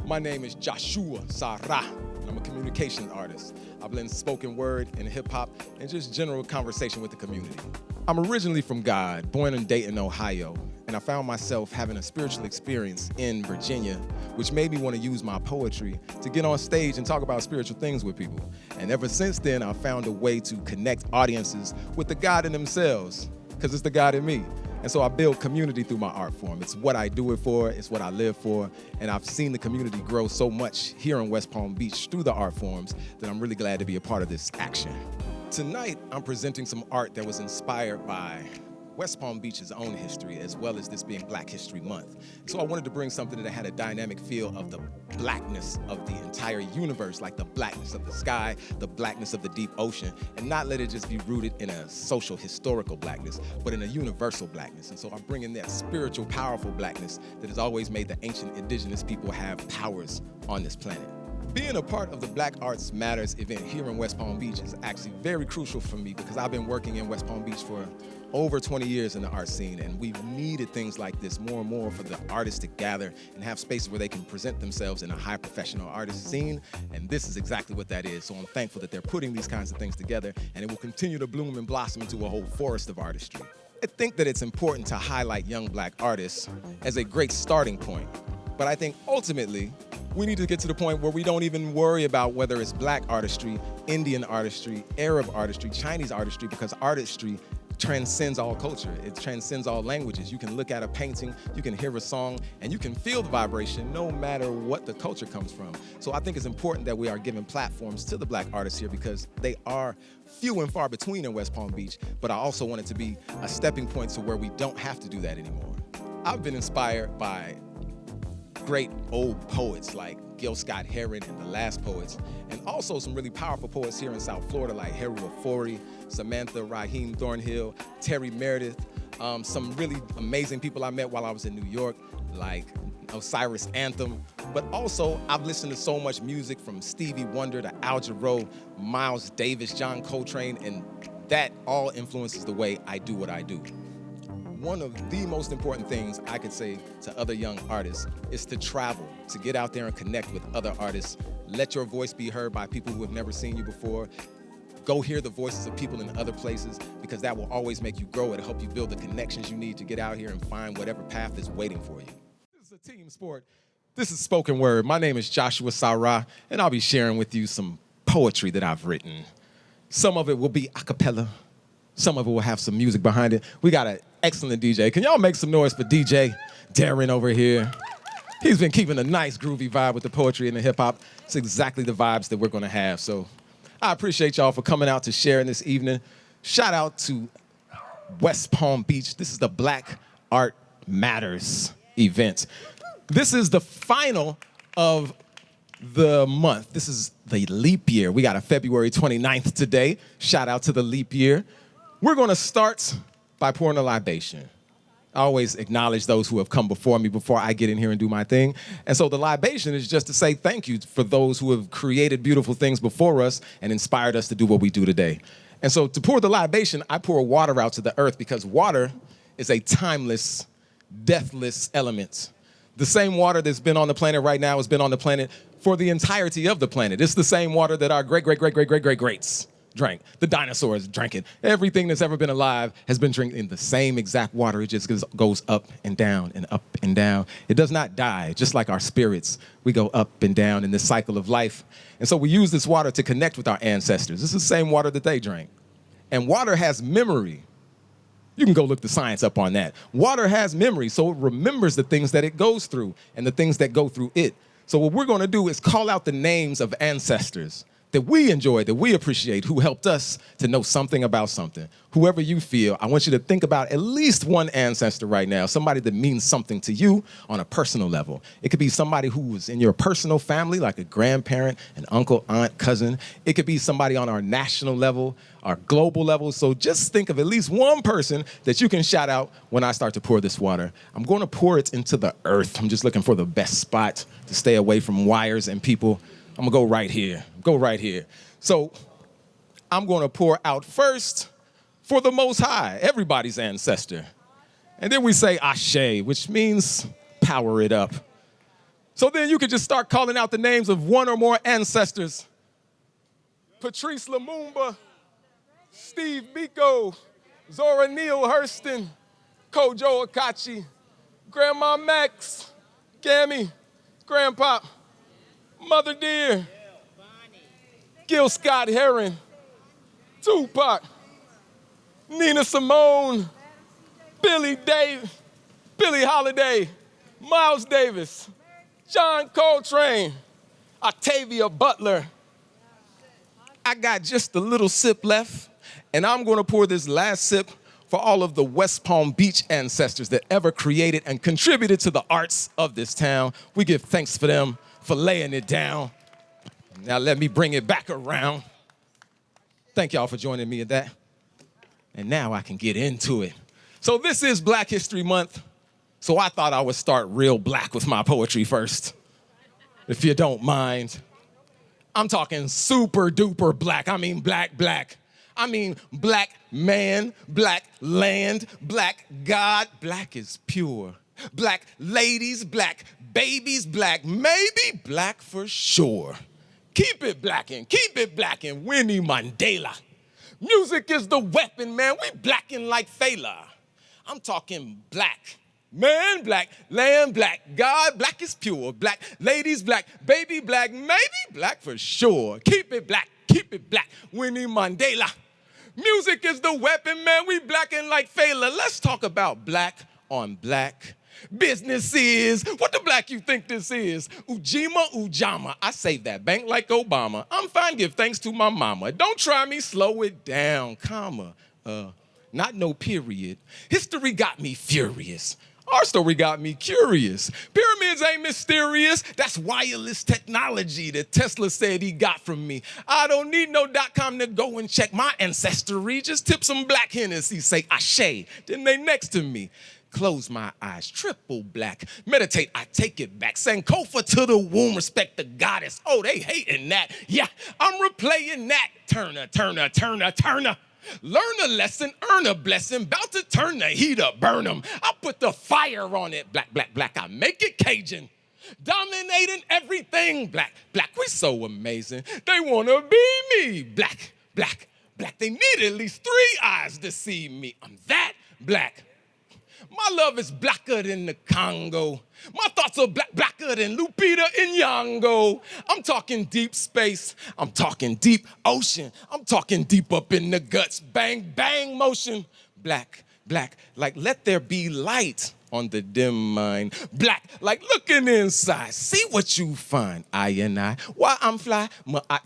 My name is Jashua Sa-Ra, and I'm a communications artist. I blend spoken word and hip-hop and just general conversation with the community. I'm originally from God, born in Dayton, Ohio, and I found myself having a spiritual experience in Virginia, which made me want to use my poetry to get on stage and talk about spiritual things with people. And ever since then, I found a way to connect audiences with the God in themselves, because it's the God in me. And so I build community through my art form. It's what I do it for, it's what I live for, and I've seen the community grow so much here in West Palm Beach through the art forms that I'm really glad to be a part of this action. Tonight, I'm presenting some art that was inspired by West Palm Beach's own history, as well as this being Black History Month. So I wanted to bring something that had a dynamic feel of the blackness of the entire universe, like the blackness of the sky, the blackness of the deep ocean, and not let it just be rooted in a social, historical blackness, but in a universal blackness. And so I'm bringing that spiritual, powerful blackness that has always made the ancient indigenous people have powers on this planet. Being a part of the Black Arts Matters event here in West Palm Beach is actually very crucial for me because I've been working in West Palm Beach for over 20 years in the art scene, and we've needed things like this more and more for the artists to gather and have spaces where they can present themselves in a high professional artist scene, and this is exactly what that is. So I'm thankful that they're putting these kinds of things together, and it will continue to bloom and blossom into a whole forest of artistry. I think that it's important to highlight young Black artists as a great starting point, but I think ultimately, we need to get to the point where we don't even worry about whether it's Black artistry, Indian artistry, Arab artistry, Chinese artistry, because artistry transcends all culture. It transcends all languages. You can look at a painting, you can hear a song, and you can feel the vibration no matter what the culture comes from. So I think it's important that we are giving platforms to the Black artists here because they are few and far between in West Palm Beach, but I also want it to be a stepping point to where we don't have to do that anymore. I've been inspired by great old poets like Gil Scott-Heron and the Last Poets, and also some really powerful poets here in South Florida like Heru Afori, Samantha Raheem Thornhill, Terry Meredith, some really amazing people I met while I was in New York like Osiris Anthem, but also I've listened to so much music from Stevie Wonder to Al Jarreau, Miles Davis, John Coltrane, and that all influences the way I do what I do. One of the most important things I could say to other young artists is to travel, to get out there and connect with other artists. Let your voice be heard by people who have never seen you before. Go hear the voices of people in other places because that will always make you grow. It'll help you build the connections you need to get out here and find whatever path is waiting for you. This is a team sport. This is spoken word. My name is Jashua Sa-Ra, and I'll be sharing with you some poetry that I've written. Some of it will be a cappella. Some of it will have some music behind it. We got an excellent DJ. Can y'all make some noise for DJ Darren over here? He's been keeping a nice groovy vibe with the poetry and the hip hop. It's exactly the vibes that we're gonna have. So I appreciate y'all for coming out to share in this evening. Shout out to West Palm Beach. This is the Black Art Matters event. This is the final of the month. This is the leap year. We got a February 29th today. Shout out to the leap year. We're going to start by pouring a libation. I always acknowledge those who have come before me before I get in here and do my thing. And so the libation is just to say thank you for those who have created beautiful things before us and inspired us to do what we do today. And so to pour the libation, I pour water out to the earth because water is a timeless, deathless element. The same water that's been on the planet right now has been on the planet for the entirety of the planet. It's the same water that our great-greats drank. The dinosaurs drank it. Everything that's ever been alive has been drinking the same exact water. It just goes up and down and up and down. It does not die, just like our spirits. We go up and down in this cycle of life. And so we use this water to connect with our ancestors. This is the same water that they drank. And water has memory. You can go look the science up on that. Water has memory, so it remembers the things that it goes through and the things that go through it. So what we're gonna do is call out the names of ancestors that we enjoy, that we appreciate, who helped us to know something about something. Whoever you feel, I want you to think about at least one ancestor right now, somebody that means something to you on a personal level. It could be somebody who was in your personal family, like a grandparent, an uncle, aunt, cousin. It could be somebody on our national level, our global level. So just think of at least one person that you can shout out when I start to pour this water. I'm going to pour it into the earth. I'm just looking for the best spot to stay away from wires and people. I'm gonna go right here. So I'm gonna pour out first for the Most High, everybody's ancestor. And then we say Ashe, which means power it up. So then you could just start calling out the names of one or more ancestors. Patrice Lumumba, Steve Biko, Zora Neale Hurston, Kojo Akachi, Grandma Max, Gammy, Grandpop, Mother Dear, Gil Scott Heron, Tupac, Nina Simone, Billy Holiday, Miles Davis, John Coltrane, Octavia Butler. I got just a little sip left, and I'm gonna pour this last sip for all of the West Palm Beach ancestors that ever created and contributed to the arts of this town. We give thanks for them for laying it down. Now let me bring it back around. Thank y'all for joining me in that. And now I can get into it. So this is Black History Month, so I thought I would start real black with my poetry first, if you don't mind. I'm talking super duper black. I mean black. I mean black man, black land, black God. Black is pure. Black ladies, black babies, black maybe, black for sure. Keep it blackin', Winnie Mandela. Music is the weapon, man. We blackin' like Fela. I'm talking black. Man, black, land, black, God, black is pure. Black ladies, black, baby, black, maybe, black for sure. Keep it black, Winnie Mandela. Music is the weapon, man. We blackin' like Fela. Let's talk about black on black. Business is, what the black you think this is? Ujima. I saved that bank like Obama. I'm fine, give thanks to my mama. Don't try me, slow it down, comma. Not no period. History got me furious. Our story got me curious. Pyramids ain't mysterious. That's wireless technology that Tesla said he got from me. I don't need no .com to go and check my ancestry. Just tip some black Hennessy, say ashe. Then they next to me. Close my eyes, triple black. Meditate, I take it back. Sankofa to the womb, respect the goddess. Oh, they hating that. Yeah, I'm replaying that. Turner. Learn a lesson, earn a blessing, about to turn the heat up, burn them. I put the fire on it, black, I make it Cajun. Dominating everything, black, we so amazing. They wanna be me, black. They need at least 3 eyes to see me. I'm that black. My love is blacker than the Congo. My thoughts are blacker than Lupita Nyong'o. I'm talking deep space. I'm talking deep ocean. I'm talking deep up in the guts. Bang, bang motion. Black, like let there be light on the dim mind. Black, like looking inside. See what you find. I and I. Why I'm fly?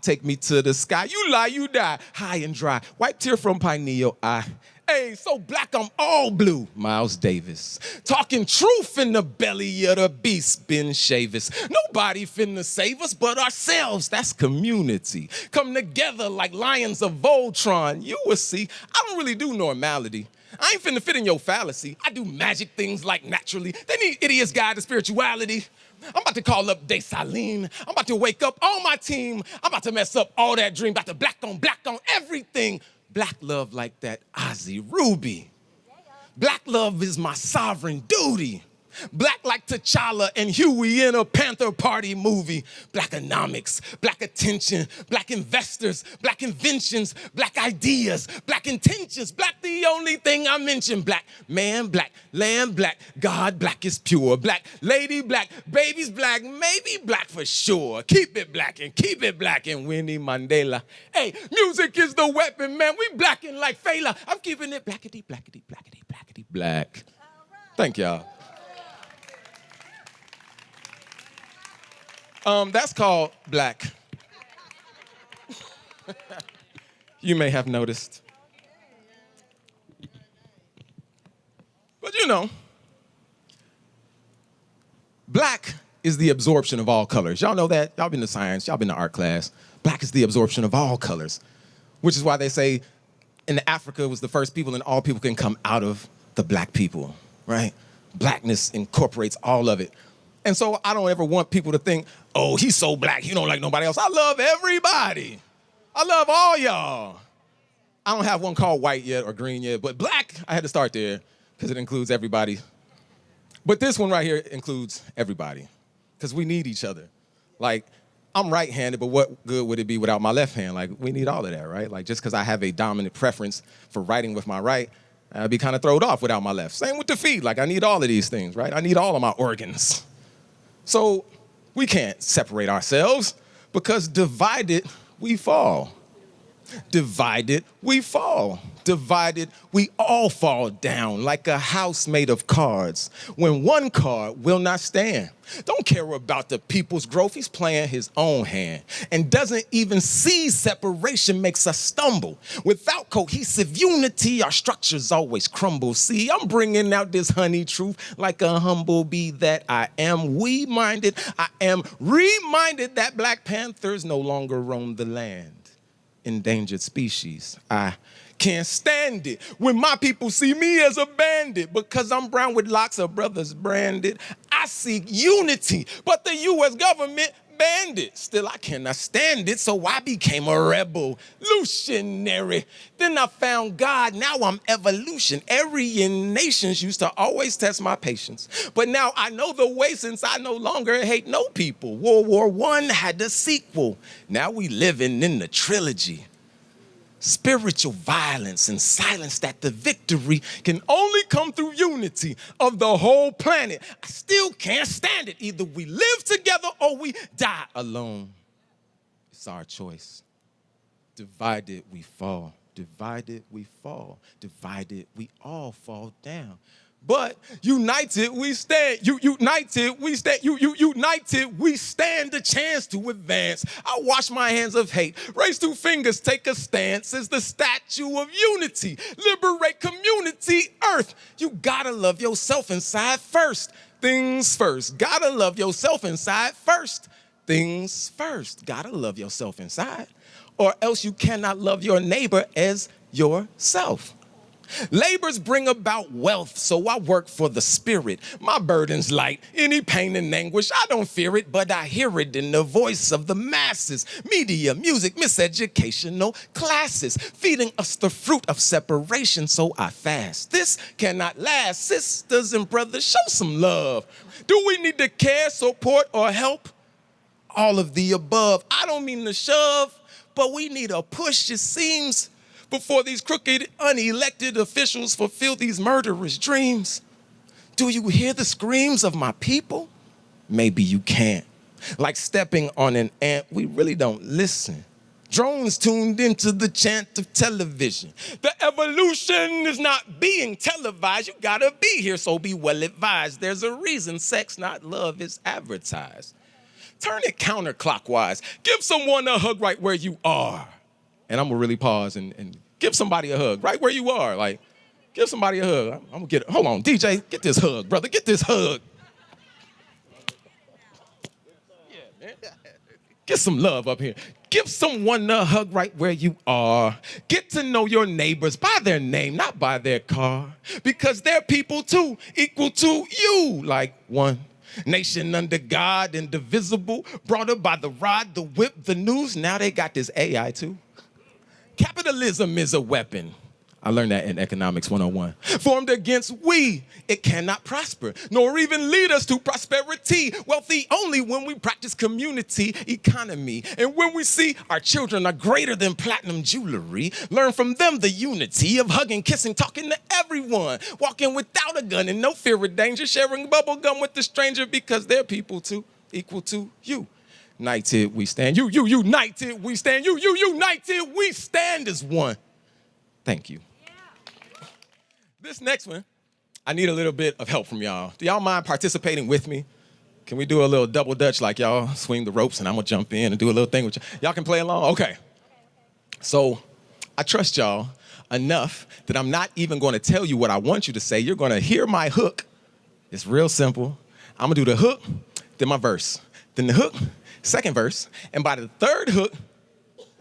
Take me to the sky. You lie, you die. High and dry. Wipe tear from pineal eye. Hey, so black, I'm all blue. Miles Davis. Talking truth in the belly of the beast, Ben Shavis. Nobody finna save us but ourselves. That's community. Come together like lions of Voltron. You will see, I don't really do normality. I ain't finna fit in your fallacy. I do magic things like naturally. They need idiots guide to spirituality. I'm about to call up Dessalines. I'm about to wake up all my team. I'm about to mess up all that dream. About to black on everything. Black love like that Ozzy Ruby. Black love is my sovereign duty. Black like T'Challa and Huey in a Panther Party movie. Blackonomics, black attention, black investors, black inventions, black ideas, black intentions. Black the only thing I mention. Black man, black land, black God, black is pure. Black lady, black babies, black maybe, black for sure. Keep it black and Winnie Mandela. Hey, music is the weapon, man. We blacking like Fela. I'm keeping it blackity, black. Thank y'all. That's called black. You may have noticed. But you know, black is the absorption of all colors. Y'all know that? Y'all been to science, y'all been to art class. Black is the absorption of all colors, which is why they say in Africa was the first people and all people can come out of the black people, right? Blackness incorporates all of it. And so I don't ever want people to think, oh, he's so black, he don't like nobody else. I love everybody. I love all y'all. I don't have one called white yet or green yet, but black, I had to start there because it includes everybody. But this one right here includes everybody. because we need each other. Like, I'm right-handed, but what good would it be without my left hand? Like, we need all of that, right? Like, just because I have a dominant preference for writing with my right, I'd be kind of thrown off without my left. Same with the feet. Like, I need all of these things, right? I need all of my organs. So we can't separate ourselves because divided, we fall. Divided, we fall. Divided, we all fall down like a house made of cards when one card will not stand. Don't care about the people's growth. He's playing his own hand and doesn't even see separation makes us stumble. Without cohesive unity, our structures always crumble. See, I'm bringing out this honey truth like a humble bee that I am. We-minded, I am reminded that Black Panthers no longer roam the land. Endangered species. I can't stand it when my people see me as a bandit because I'm brown with locks of brothers branded. I seek unity, but the U.S. government banned it. Still, I cannot stand it, so I became a revolutionary. Then I found God, now I'm evolution. Aryan nations used to always test my patience, but now I know the way since I no longer hate no people. World War I had a sequel. Now we living in the trilogy. Spiritual violence and silence that the victory can only come through unity of the whole planet. I still can't stand it. Either we live together or we die alone. It's our choice. Divided, we fall. Divided, we fall. Divided, we all fall down. But united, we stand. United, we stand. United, we stand the chance to advance. I wash my hands of hate. Raise two fingers, take a stance. It's the statue of unity. Liberate community, earth. You gotta love yourself inside first. Things first. Gotta love yourself inside first. Things first. Gotta love yourself inside. Or else you cannot love your neighbor as yourself. Labors bring about wealth, so I work for the spirit. My burden's light. Any pain and anguish, I don't fear it, but I hear it in the voice of the masses. Media, music, miseducational classes, feeding us the fruit of separation, so I fast. This cannot last. Sisters and brothers, show some love. Do we need to care, support, or help? All of the above. I don't mean to shove, but we need a push, it seems, before these crooked, unelected officials fulfill these murderous dreams. Do you hear the screams of my people? Maybe you can't. Like stepping on an ant, we really don't listen. Drones tuned into the chant of television. The evolution is not being televised. You gotta be here, so be well advised. There's a reason sex, not love, is advertised. Turn it counterclockwise. Give someone a hug right where you are. And I'm gonna really pause and give somebody a hug right where you are. Like, give somebody a hug. I'm gonna get it. Hold on, DJ, get this hug, brother. Get this hug. Yeah, man. Get some love up here. Give someone a hug right where you are. Get to know your neighbors by their name, not by their car. Because they're people too, equal to you. Like one nation under God, indivisible, brought up by the rod, the whip, the news. Now they got this AI too. Capitalism is a weapon. I learned that in Economics 101. Formed against we, it cannot prosper, nor even lead us to prosperity. Wealthy only when we practice community economy. And when we see our children are greater than platinum jewelry, learn from them the unity of hugging, kissing, talking to everyone, walking without a gun and no fear of danger, sharing bubble gum with the stranger because they're people too, equal to you. United we stand. United we stand. United we stand as one. Thank you. Yeah. This next one, I need a little bit of help from y'all. Do y'all mind participating with me? Can we do a little double dutch like y'all swing the ropes and I'm gonna jump in and do a little thing with y'all? Y'all can play along? Okay. So I trust y'all enough that I'm not even gonna tell you what I want you to say. You're gonna hear my hook. It's real simple. I'm gonna do the hook, then my verse, then the hook, second verse, and by the third hook,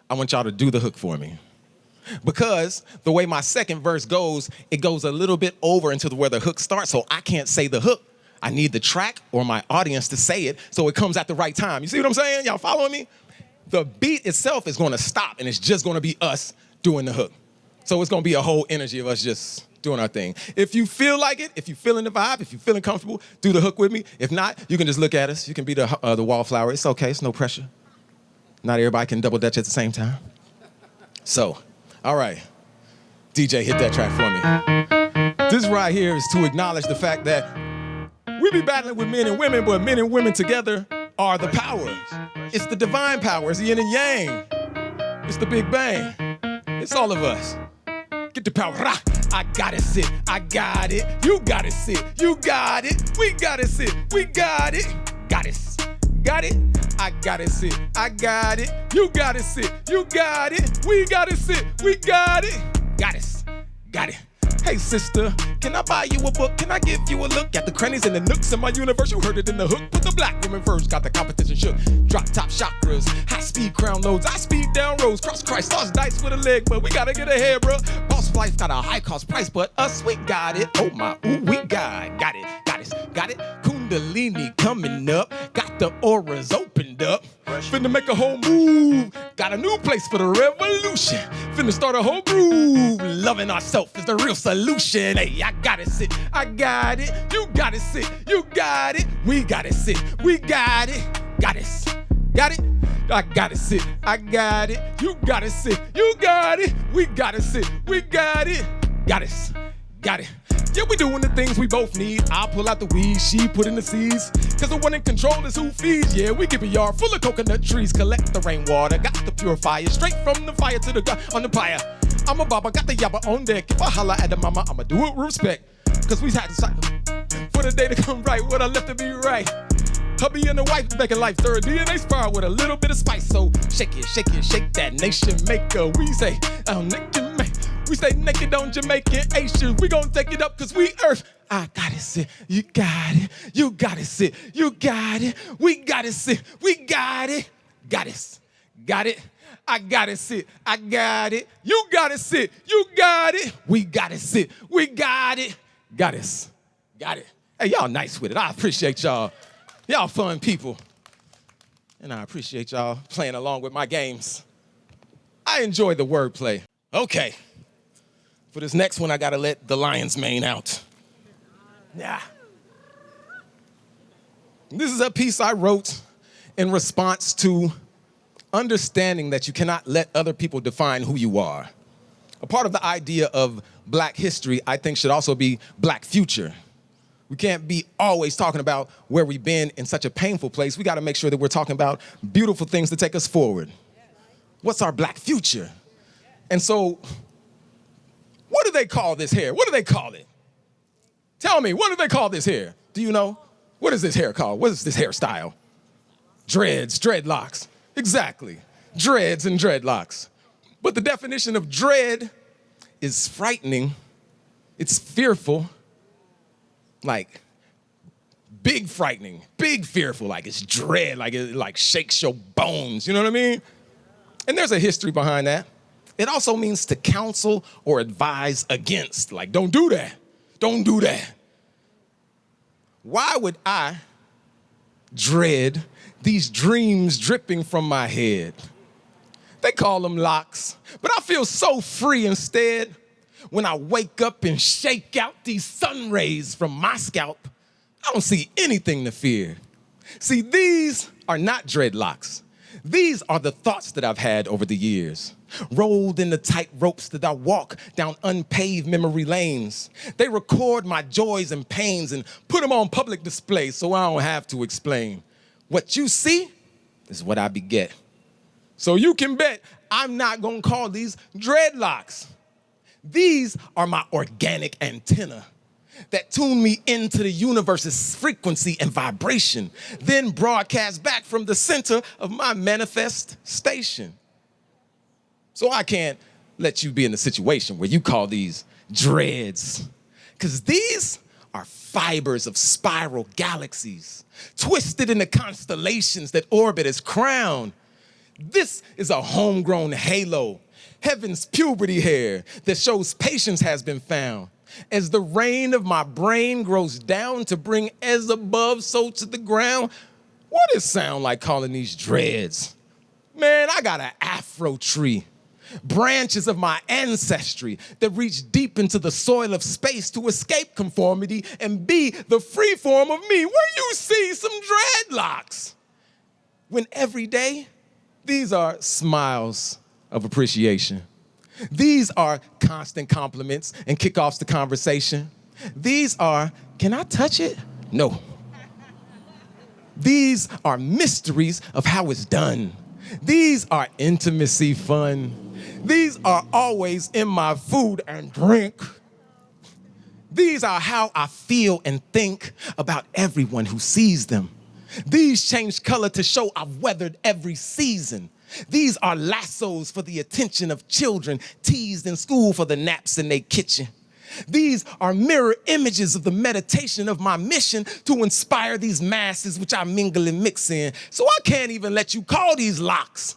I want y'all to do the hook for me. Because the way my second verse goes, it goes a little bit over into where the hook starts, so I can't say the hook. I need the track or my audience to say it so it comes at the right time. You see what I'm saying? Y'all following me? The beat itself is gonna stop and it's just gonna be us doing the hook. So it's gonna be a whole energy of us just doing our thing. If you feel like it, if you're feeling the vibe, if you're feeling comfortable, do the hook with me. If not, you can just look at us. You can be the wallflower. It's okay. It's no pressure. Not everybody can double dutch at the same time. So, all right. DJ, hit that track for me. This right here is to acknowledge the fact that we be battling with men and women, but men and women together are the power. It's the divine power. It's the yin and yang. It's the Big Bang. It's all of us. Get the power. Rah. I gotta sit. I got it. You gotta sit. You got it. We gotta sit. We got it. Got it. Got it. I gotta sit. I got it. You gotta sit. You got it. We gotta sit. We got it. Got it. Got it. Hey sister, can I buy you a book? Can I give you a look at the crannies and the nooks in my universe? You heard it in the hook. Put the black woman first, got the competition shook. Drop top chakras, high speed crown loads. I speed down roads, cross Christ, toss dice with a leg, but we gotta get ahead, bro. Boss life got a high cost price, but us, we got it. Oh my, ooh, we got it, got it. Kundalini coming up, got the auras opened up. Finna make a whole move, got a new place for the revolution. Finna start a whole groove, loving ourselves is the real solution. Hey, I gotta sit, I got it. You gotta sit, you got it. We gotta sit, we got it. Got it, got it. I gotta sit, I got it. You gotta sit, you got it. We gotta sit, we got it. Got it, got it. Yeah, we doing the things we both need. I pull out the weed, she put in the seeds. Cause the one in control is who feeds. Yeah, we keep a yard full of coconut trees. Collect the rainwater, got the purifier. Straight from the fire to the gun on the pyre. I'm a baba, got the yabba on deck. If I holla at the mama, I'ma do it with respect. Cause we had to for the day to come right, what I left to be right. Hubby and the wife making life third DNA spiral with a little bit of spice. So shake it, shake that nation maker. We say, naked man. We stay naked on Jamaican Asians. We gon' take it up cause we earth. I gotta sit, you got it. You gotta sit, you got it. We gotta sit, we got it. Got it, got it. I gotta sit, I got it. You gotta sit, you got it. We gotta sit, we got it. Got it, got it. Hey, y'all nice with it. I appreciate y'all. Y'all fun people. And I appreciate y'all playing along with my games. I enjoy the wordplay. Okay. For this next one, I gotta let the lion's mane out. Yeah. This is a piece I wrote in response to understanding that you cannot let other people define who you are. A part of the idea of Black history, I think, should also be Black future. We can't be always talking about where we've been in such a painful place. We gotta make sure that we're talking about beautiful things to take us forward. What's our Black future? And so, what do they call this hair? What do they call it? Tell me, what do they call this hair? Do you know? What is this hair called? What is this hairstyle? Dreads, dreadlocks. Exactly. Dreads and dreadlocks. But the definition of dread is frightening. It's fearful. Like, big frightening, big fearful. Like, it's dread. Like, it like shakes your bones. You know what I mean? And there's a history behind that. It also means to counsel or advise against. Like, don't do that. Don't do that. Why would I dread these dreams dripping from my head? They call them locks, but I feel so free instead when I wake up and shake out these sun rays from my scalp. I don't see anything to fear. See, these are not dreadlocks. These are the thoughts that I've had over the years, rolled in the tight ropes that I walk down unpaved memory lanes. They record my joys and pains and put them on public display so I don't have to explain. What you see is what I beget. So you can bet I'm not gonna call these dreadlocks. These are my organic antenna that tune me into the universe's frequency and vibration, then broadcast back from the center of my manifest station. So I can't let you be in a situation where you call these dreads, because these are fibers of spiral galaxies, twisted into constellations that orbit as crown. This is a homegrown halo, heaven's puberty hair that shows patience has been found. As the rain of my brain grows down to bring as above, so to the ground. What does it sound like calling these dreads? Man, I got an afro tree branches of my ancestry that reach deep into the soil of space to escape conformity and be the free form of me, where you see some dreadlocks. When every day, these are smiles of appreciation. These are constant compliments and kickoffs to conversation. These are, can I touch it? No. These are mysteries of how it's done. These are intimacy fun. These are always in my food and drink. These are how I feel and think about everyone who sees them. These change color to show I've weathered every season. These are lassos for the attention of children teased in school for the naps in their kitchen. These are mirror images of the meditation of my mission to inspire these masses which I mingle and mix in. So I can't even let you call these locks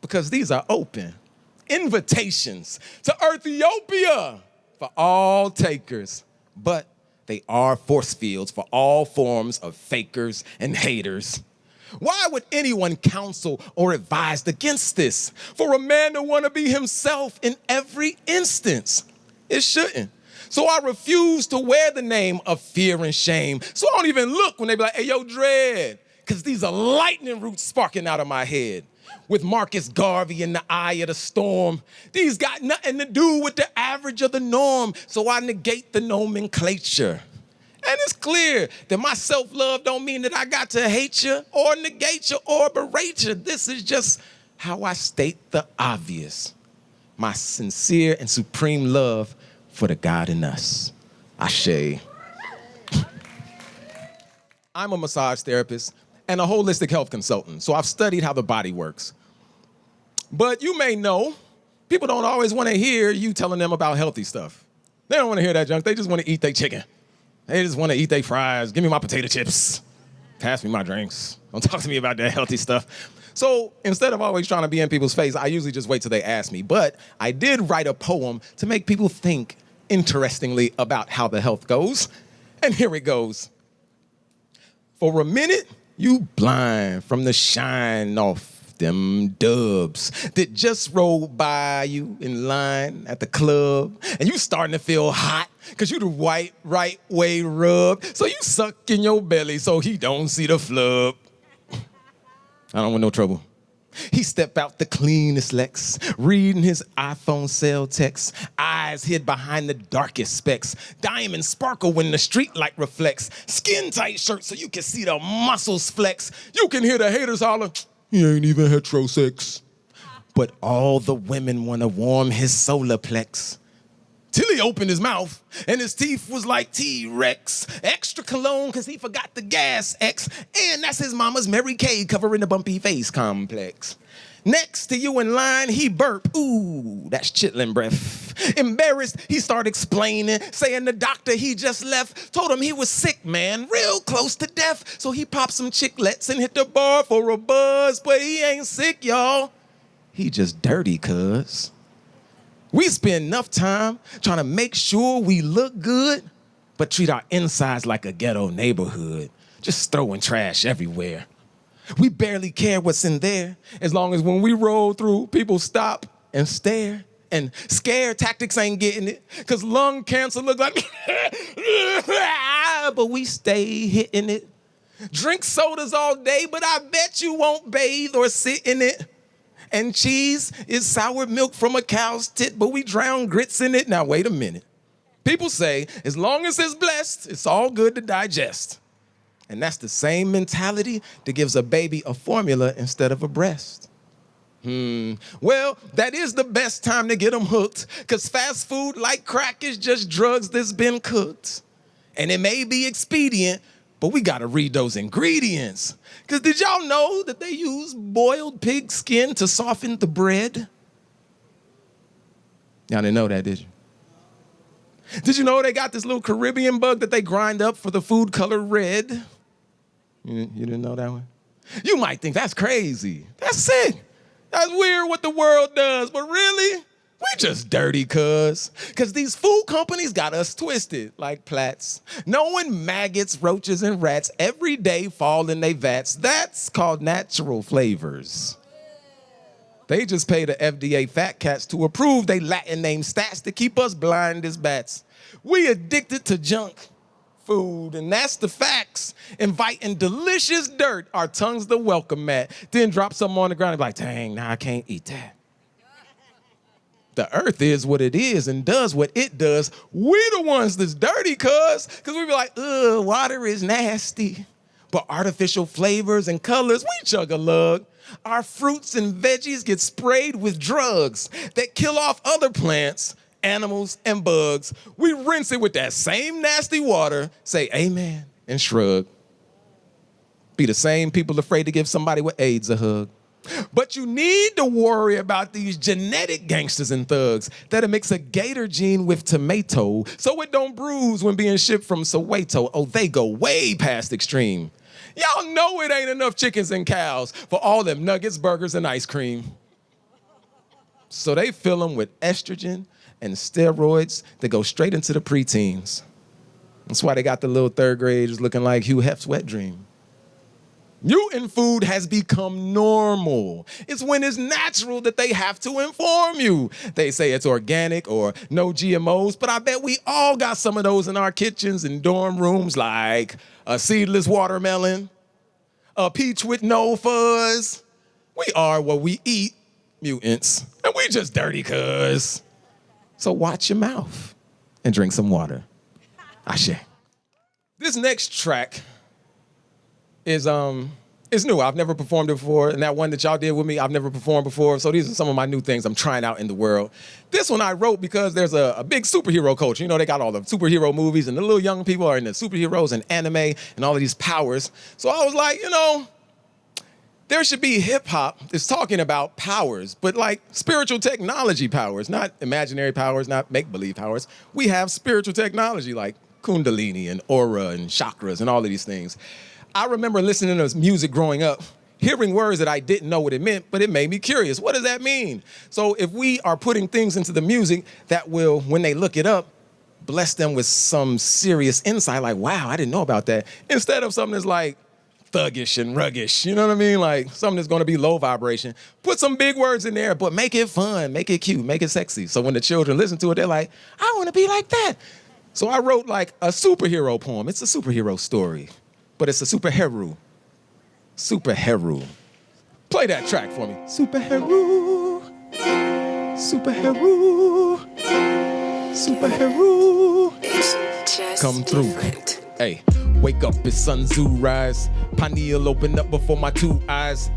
because these are open invitations to Ethiopia for all takers. But they are force fields for all forms of fakers and haters. Why would anyone counsel or advise against this? For a man to want to be himself in every instance. It shouldn't. So I refuse to wear the name of fear and shame. So I don't even look when they be like, hey, yo, dread. Because these are lightning roots sparking out of my head. With Marcus Garvey in the eye of the storm. These got nothing to do with the average of the norm. So I negate the nomenclature. And it's clear that my self-love don't mean that I got to hate you or negate you or berate you. This is just how I state the obvious. My sincere and supreme love for the God in us. Ashe. I'm a massage therapist and a holistic health consultant, so I've studied how the body works. But you may know, people don't always want to hear you telling them about healthy stuff. They don't want to hear that junk. They just want to eat their chicken. They just want to eat their fries. Give me my potato chips. Pass me my drinks. Don't talk to me about that healthy stuff. So instead of always trying to be in people's face, I usually just wait till they ask me. But I did write a poem to make people think interestingly about how the health goes. And here it goes. For a minute, you blind from the shine off them dubs that just rolled by you in line at the club, and you starting to feel hot because you the right way rubbed, so you suck in your belly so he don't see the flub. I don't want no trouble. He stepped out the cleanest Lex, reading his iPhone cell text, eyes hid behind the darkest specks, diamonds sparkle when the street light reflects, skin tight shirt so you can see the muscles flex. You can hear the haters holler, he ain't even heterosex. But all the women wanna warm his solar plex. Till he opened his mouth and his teeth was like T-Rex. Extra cologne cause he forgot the gas X. And that's his mama's Mary Kay covering the bumpy face complex. Next to you in line, he burp. Ooh, that's chitlin' breath. Embarrassed, he started explaining, saying the doctor he just left told him he was sick, man, real close to death. So he popped some chiclets and hit the bar for a buzz. But he ain't sick, y'all. He just dirty, cuz. We spend enough time trying to make sure we look good, but treat our insides like a ghetto neighborhood, just throwing trash everywhere. We barely care what's in there, as long as when we roll through, people stop and stare. And scare tactics ain't getting it, because lung cancer look like, but we stay hitting it. Drink sodas all day, but I bet you won't bathe or sit in it. And cheese is sour milk from a cow's tit, but we drown grits in it. Now, wait a minute. People say, as long as it's blessed, it's all good to digest. And that's the same mentality that gives a baby a formula instead of a breast. Well, that is the best time to get them hooked, because fast food, like crack, is just drugs that's been cooked. And it may be expedient, but we gotta read those ingredients. Because did y'all know that they use boiled pig skin to soften the bread? Y'all didn't know that, did you? Did you know they got this little Caribbean bug that they grind up for the food color red? You didn't know that one? You might think that's crazy. That's sick. That's weird what the world does, but really? We just dirty, cuz. Because these food companies got us twisted like plats. Knowing maggots, roaches, and rats every day fall in they vats. That's called natural flavors. They just pay the FDA fat cats to approve they Latin name stats to keep us blind as bats. We addicted to junk food, and that's the facts. Inviting delicious dirt, our tongues the welcome at. Then drop something on the ground and be like, dang, nah, I can't eat that. The earth is what it is and does what it does. We the ones that's dirty, cuz we be like, ugh, water is nasty. But artificial flavors and colors, we chug a lug. Our fruits and veggies get sprayed with drugs that kill off other plants, animals, and bugs. We rinse it with that same nasty water, say amen, and shrug. Be the same people afraid to give somebody with AIDS a hug. But you need to worry about these genetic gangsters and thugs that'll mix a gator gene with tomato so it don't bruise when being shipped from Soweto. Oh, they go way past extreme. Y'all know it ain't enough chickens and cows for all them nuggets, burgers, and ice cream. So they fill them with estrogen and steroids that go straight into the preteens. That's why they got the little third graders looking like Hugh Hef's wet dream. Mutant food has become normal. It's when it's natural that they have to inform you. They say it's organic or no GMOs, but I bet we all got some of those in our kitchens and dorm rooms, like a seedless watermelon, a peach with no fuzz. We are what we eat, mutants, and we just dirty cuz. So watch your mouth and drink some water. Ashe. This next track is it's new. I've never performed it before, and that one that y'all did with me, I've never performed before. So these are some of my new things I'm trying out in the world. This one I wrote because there's a big superhero culture. You know, they got all the superhero movies, and the little young people are into superheroes and anime and all of these powers. So I was like, you know, there should be hip hop that's talking about powers, but like spiritual technology powers, not imaginary powers, not make-believe powers. We have spiritual technology like Kundalini and aura and chakras and all of these things. I remember listening to music growing up, hearing words that I didn't know what it meant, but it made me curious. What does that mean? So if we are putting things into the music that will, when they look it up, bless them with some serious insight, like, wow, I didn't know about that, instead of something that's like thuggish and ruggish, you know what I mean? Like something that's gonna be low vibration. Put some big words in there, but make it fun, make it cute, make it sexy. So when the children listen to it, they're like, I wanna be like that. So I wrote like a superhero poem. It's a superhero story, but it's a superhero. Superhero. Play that track for me. Superhero. Superhero. Superhero. It's just Come through. different. Hey, wake up, it's Sun Tzu rise. Pineal open up before my two eyes.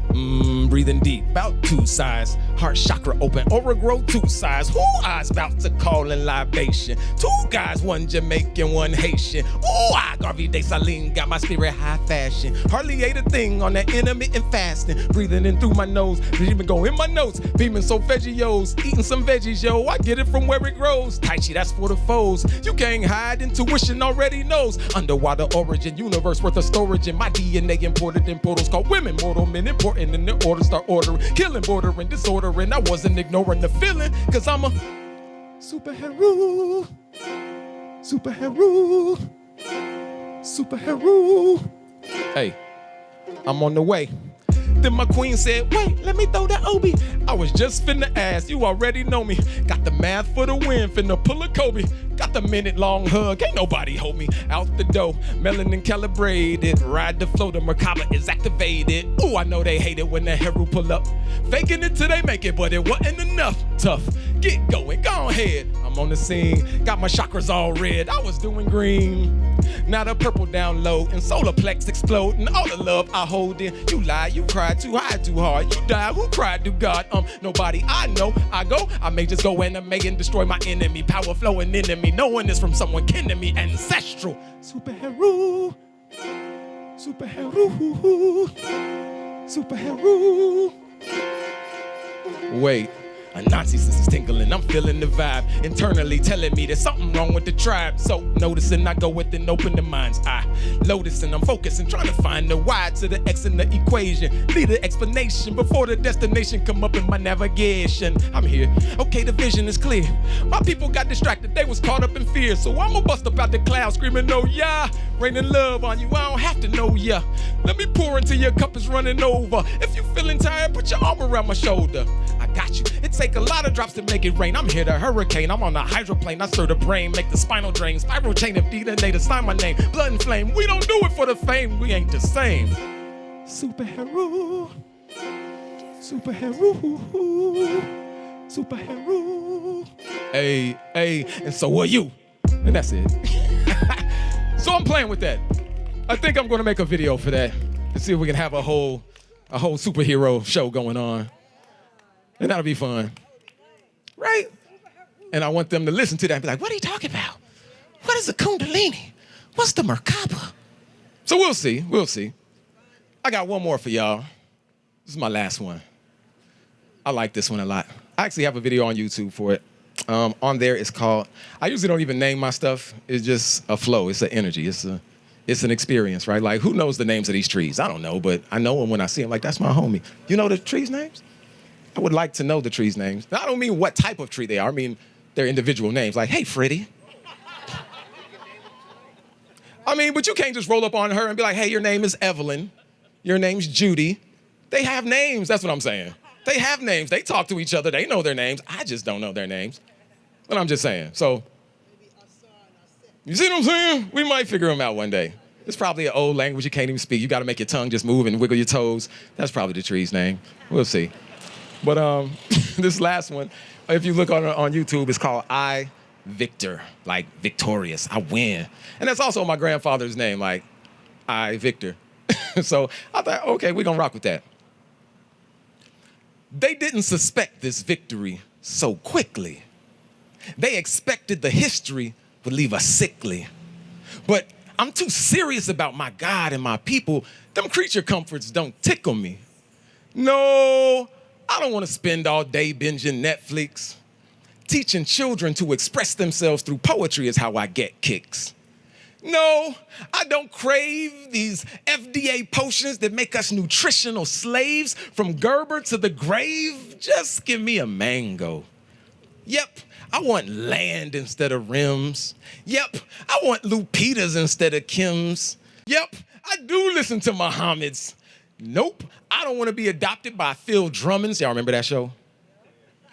Breathing deep, about two sides. Heart chakra open, aura grow two sides. Who eyes about to call in libation? Two guys, one Jamaican, one Haitian. Ooh, I Garvey de Saline got my spirit high fashion. Hardly ate a thing on that intermittent fasting. Breathing in through my nose, didn't even go in my notes. Beaming so veggios, eating some veggies, yo. I get it from where it grows. Tai Chi, that's for the foes. You can't hide, intuition already knows. Underwater origin, universe worth of storage in my DNA imported in portals called women, mortal men important in the order, start ordering, killing, bordering, disordering. I wasn't ignoring the feeling, cause I'm a superhero, superhero, superhero. Hey, I'm on the way. Then my queen said, wait, let me throw that Obi. I was just finna ask, you already know me. Got the math for the win, finna pull a Kobe. Got the minute-long hug, ain't nobody hold me. Out the door, melanin calibrated. Ride the flow, the Merkaba is activated. Ooh, I know they hate it when the Heru pull up. Faking it till they make it, but it wasn't enough. Tough, get going, go ahead. I'm on the scene, got my chakras all red. I was doing green. Now the purple down low and solar plex exploding. All the love I hold in. You lie, you cried too high, too hard. You died, who cried to God? Nobody I know. I go, I may just go animate and destroy my enemy. Power flowing into me. No one is from someone kin to me. Ancestral. Superhero. Superhero. Superhero. Wait. A Nazi sense is tingling, I'm feeling the vibe. Internally telling me there's something wrong with the tribe. So noticing, I go within, open the mind's eye. Lotusing, I'm focusing, trying to find the why to the X in the equation. Need an explanation before the destination come up in my navigation. I'm here, okay, the vision is clear. My people got distracted, they was caught up in fear. So I'ma bust up out the clouds screaming, oh yeah. Raining love on you, I don't have to know ya. Let me pour into your cup, it's running over. If you feeling tired, put your arm around my shoulder. I got you. It take a lot of drops to make it rain. I'm here to hurricane. I'm on a hydroplane. I stir the brain, make the spinal drain. Spiral chain of DNA to sign my name. Blood and flame. We don't do it for the fame. We ain't the same. Superhero. Superhero. Superhero. Hey, hey. And so are you. And that's it. So I'm playing with that. I think I'm going to make a video for that and see if we can have a whole superhero show going on. And that'll be fun, right? And I want them to listen to that and be like, what are you talking about? What is a Kundalini? What's the Merkaba? So we'll see, we'll see. I got one more for y'all. This is my last one. I like this one a lot. I actually have a video on YouTube for it. On there, it's called, I usually don't even name my stuff. It's just a flow, it's an energy, it's an experience, right? Like, who knows the names of these trees? I don't know, but I know them when I see them. Like, that's my homie. You know the trees' names? I would like to know the trees' names. Now, I don't mean what type of tree they are. I mean their individual names. Like, hey, Freddie. I mean, but you can't just roll up on her and be like, hey, your name is Evelyn. Your name's Judy. They have names. That's what I'm saying. They have names. They talk to each other. They know their names. I just don't know their names. But I'm just saying. So, you see what I'm saying? We might figure them out one day. It's probably an old language you can't even speak. You got to make your tongue just move and wiggle your toes. That's probably the tree's name. We'll see. But this last one, if you look on YouTube, it's called I, Victor, like victorious, I win. And that's also my grandfather's name, like I, Victor. So I thought, okay, we're going to rock with that. They didn't suspect this victory so quickly. They expected the history would leave us sickly. But I'm too serious about my God and my people. Them creature comforts don't tickle me. No, I don't want to spend all day binging Netflix. Teaching children to express themselves through poetry is how I get kicks. No, I don't crave these FDA potions that make us nutritional slaves from Gerber to the grave. Just give me a mango. Yep, I want land instead of rims. Yep, I want Lupitas instead of Kims. Yep, I do listen to Muhammad's. Nope, I don't want to be adopted by Phil Drummonds. Y'all remember that show?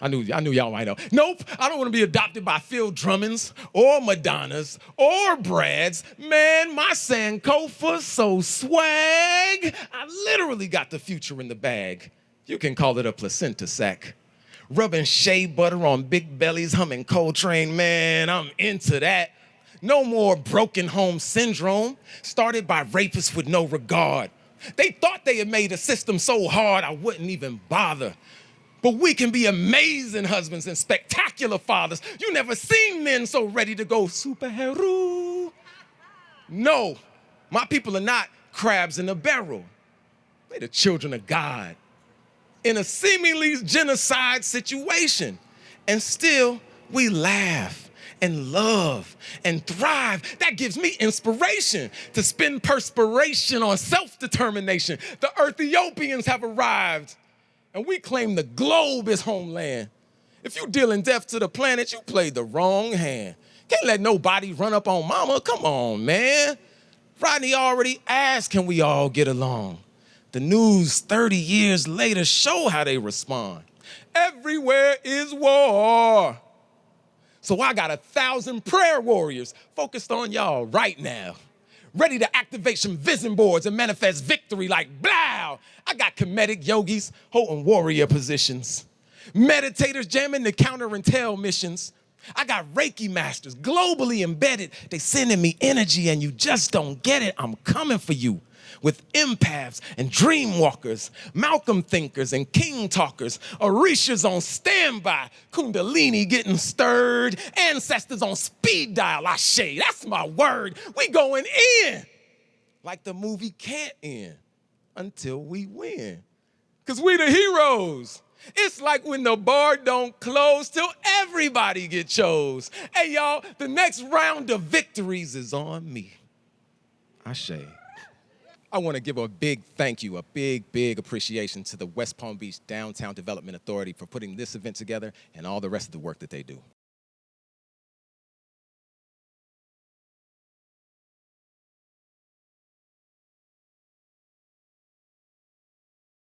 I knew y'all might know. Nope, I don't want to be adopted by Phil Drummonds or Madonnas or Brads. Man, my Sankofa's so swag. I literally got the future in the bag. You can call it a placenta sack. Rubbing shea butter on big bellies, humming Coltrane, man, I'm into that. No more broken home syndrome, started by rapists with no regard. They thought they had made a system so hard I wouldn't even bother. But we can be amazing husbands and spectacular fathers. You never seen men so ready to go superhero. No, my people are not crabs in a barrel. They're the children of God in a seemingly genocide situation. And still, we laugh and love and thrive. That gives me inspiration to spend perspiration on self-determination. The Ethiopians have arrived, and we claim the globe is homeland. If you dealing death to the planet, you played the wrong hand. Can't let nobody run up on mama. Come on, man. Rodney already asked, can we all get along? The news 30 years later show how they respond. Everywhere is war. So I got 1,000 prayer warriors focused on y'all right now, ready to activate some vision boards and manifest victory like blow. I got comedic yogis holding warrior positions, meditators jamming the counter intel missions. I got Reiki masters globally embedded. They sending me energy and you just don't get it. I'm coming for you. With empaths and dream walkers, Malcolm thinkers and king talkers, Orishas on standby, Kundalini getting stirred, ancestors on speed dial, Ashe, that's my word. We going in like the movie can't end until we win. Because we the heroes. It's like when the bar don't close till everybody get chose. Hey, y'all, the next round of victories is on me. Ashe. I want to give a big thank you, a big appreciation to the West Palm Beach Downtown Development Authority for putting this event together and all the rest of the work that they do.